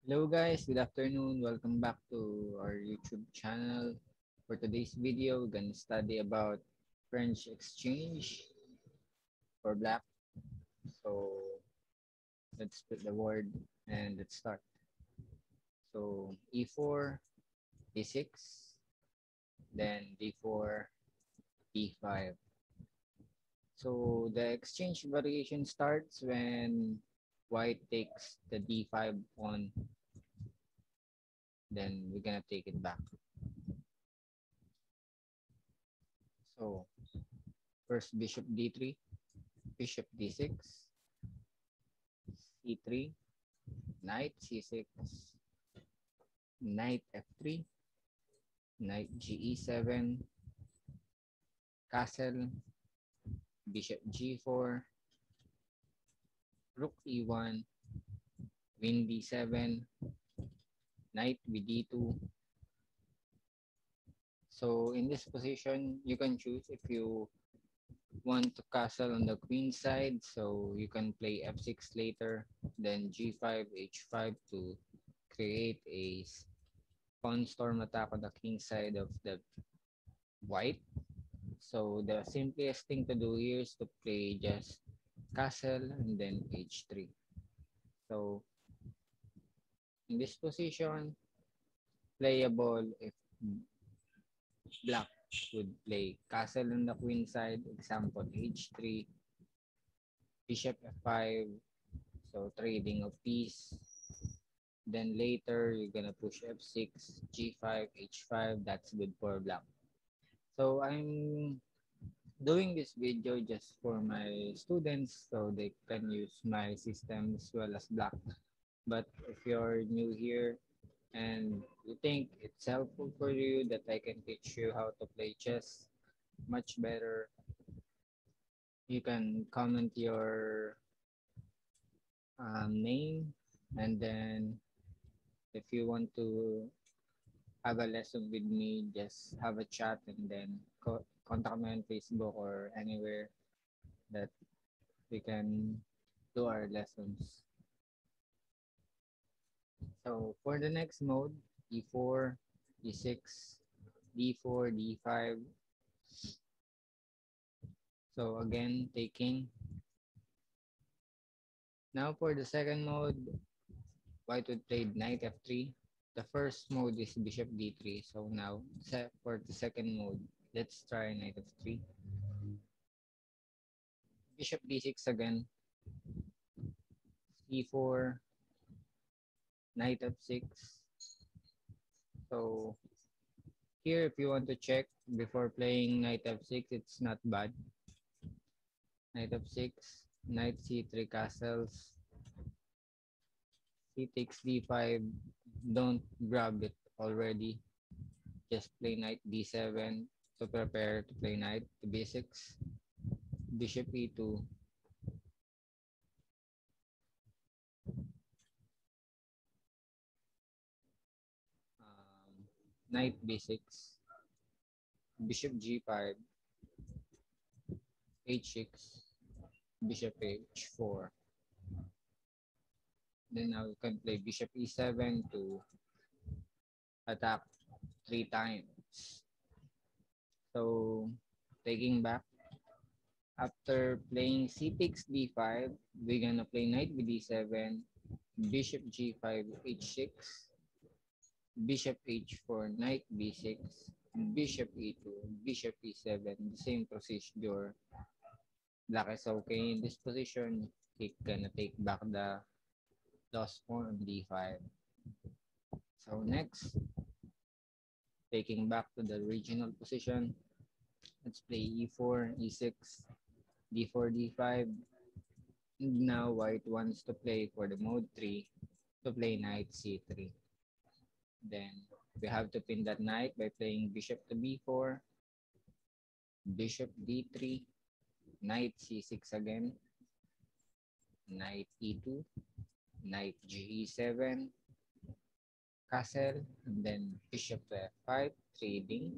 Hello guys, good afternoon. Welcome back to our YouTube channel. For today's video, we're gonna study about French exchange for black. So let's put the word and let's start. So E4, D6, then D4, D5. So the exchange variation starts when white takes the D5 pawn, then we're gonna take it back. So first bishop D3, bishop D6, C3, knight C6, knight F3, knight GE7, castle, bishop G4, rook E1, queen D7, knight BD2. So in this position, you can choose if you want to castle on the queen side, so you can play F6 later, then G5, H5 to create a pawn storm attack on the king side of the white. So the simplest thing to do here is to play just castle and then h3. So in this position, playable if black would play castle on the queen side, example h3, bishop f5, so trading of piece. Then later, you're gonna push f6, g5, h5, that's good for black. So I'm doing this video just for my students so they can use my system as well as black. But if you're new here and you think it's helpful for you that I can teach you how to play chess much better, you can comment your name, and then if you want to have a lesson with me, just have a chat and then contact me on Facebook or anywhere that we can do our lessons. So for the next mode, E4, E6, D4, D5. So again, taking. Now for the second mode, white would play knight F3. The first mode is bishop D3. So now for the second mode, let's try knight F3. Bishop D6 again. C4, knight F6. So here, if you want to check before playing knight F6, it's not bad. Knight F6, knight C3 castles, C takes D5. Don't grab it already. Just play knight D7 to prepare to play knight to B6. Bishop E2. Knight B6. Bishop G5. H6. Bishop H4. Then now you can play Bishop E7 to attack 3 times. So taking back, after playing C takes D5, we're gonna play knight with D7, Bishop G5, H6, Bishop H4, Knight B6, Bishop E2, Bishop E7. The same procedure. Black is okay in this position. He gonna take back the lost pawn on D5. So next, taking back to the original position. Let's play E4, E6, D4, D5. And now white wants to play for the mode 3 to play knight C3. Then we have to pin that knight by playing bishop to B4, bishop D3, knight C6 again, knight E2, knight Ge7, castle, and then bishop to F5, trading.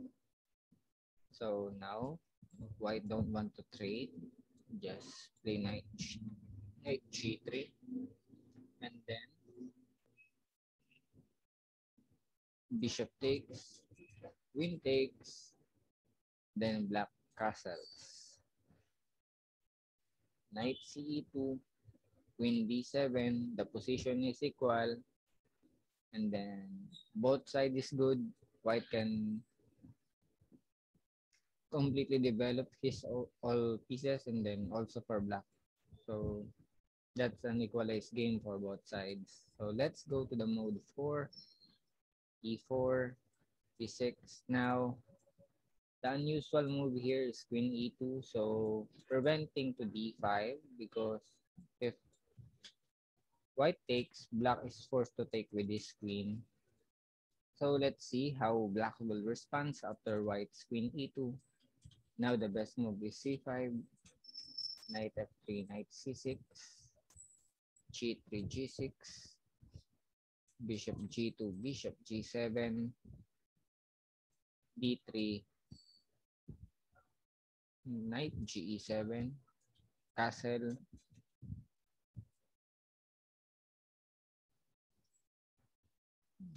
So now, white don't want to trade, just play knight G3, and then bishop takes, queen takes, then black castles. Knight ce2, queen d7, the position is equal, and then both side is good. White can completely develop his all pieces, and then also for black. So that's an equalized game for both sides. So let's go to the mode 4, e4, e6. Now, the unusual move here is queen e2, so preventing to d5 because if white takes, black is forced to take with his queen. So let's see how black will respond after white's queen e2. Now the best move is c5, knight f3, knight c6, g3, g6, bishop g2, bishop g7, d3, knight ge7, castle,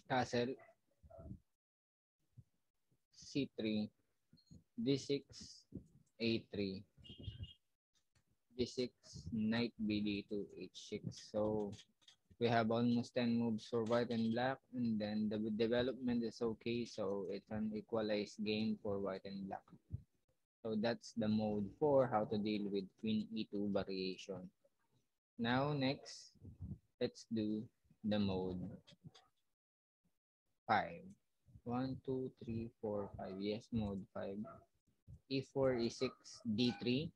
castle, c3, d6, a3, d6, knight bd2, h6. So we have almost 10 moves for white and black, and then the development is okay, so it's an equalized game for white and black. So that's the mode 4, how to deal with queen e2 variation. Now next, let's do the mode 5. 1, 2, 3, 4, 5. Yes, mode 5. e4, e6, d3.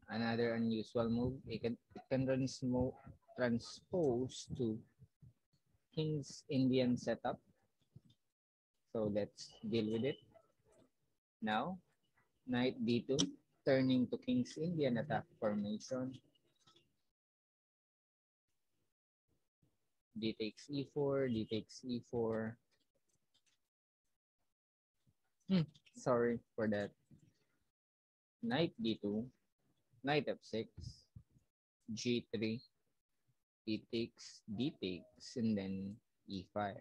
Another unusual move. It can transpose to King's Indian setup. So let's deal with it. Now, knight d2, turning to King's Indian attack formation. D takes e4, d takes e4. Sorry for that. Knight d2, knight f6, g3, d takes, and then e5.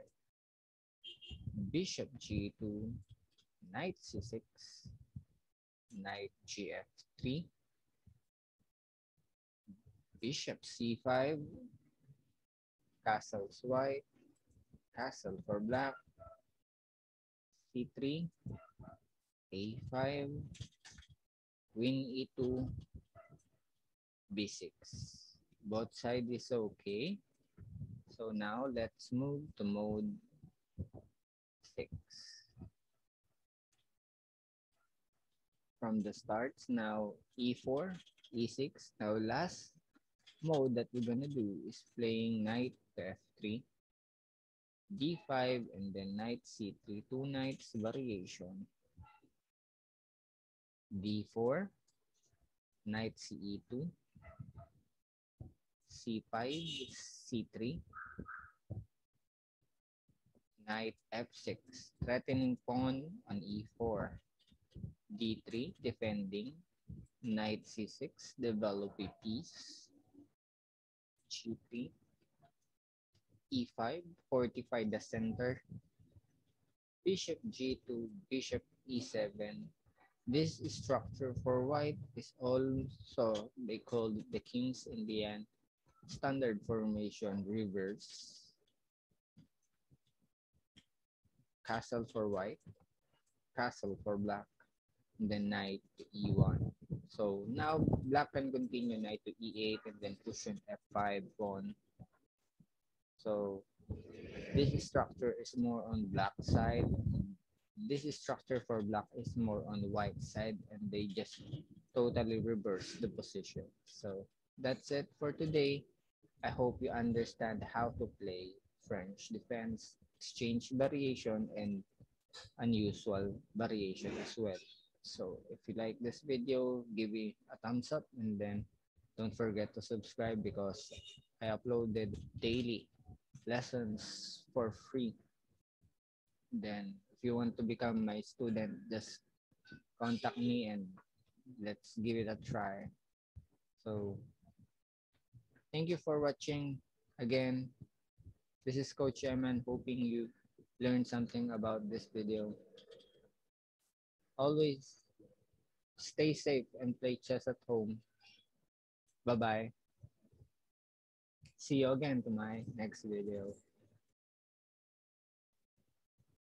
Bishop g2, knight c6, knight gf3, bishop c5, castles white, castle for black, c3, a5, queen e2, b6. Both sides is okay. So now let's move to mode 6. From the starts, now e4, e6. Now last mode that we're gonna do is playing knight to f3, d5, and then knight c3, two knights variation. d4, knight ce2, c5, c3, knight f6, threatening pawn on e4, d3, defending, knight c6, develop a piece, g3, e5, fortify the center, bishop g2, bishop e7. This structure for white is also, they call it the King's Indian standard formation reverse. Castle for white, castle for black, and then knight to e1. So now black can continue knight to e8 and then cushion f5 pawn. So this structure is more on black side. This structure for black is more on the white side, and they just totally reverse the position. So that's it for today. I hope you understand how to play French defense, exchange variation, and unusual variation as well. So if you like this video, give me a thumbs up, and then don't forget to subscribe because I uploaded daily lessons for free. Then if you want to become my student, just contact me and let's give it a try. So thank you for watching. Again, this is Coach Eman, hoping you learned something about this video, always stay safe and play chess at home. Bye-bye. See you again to my next video.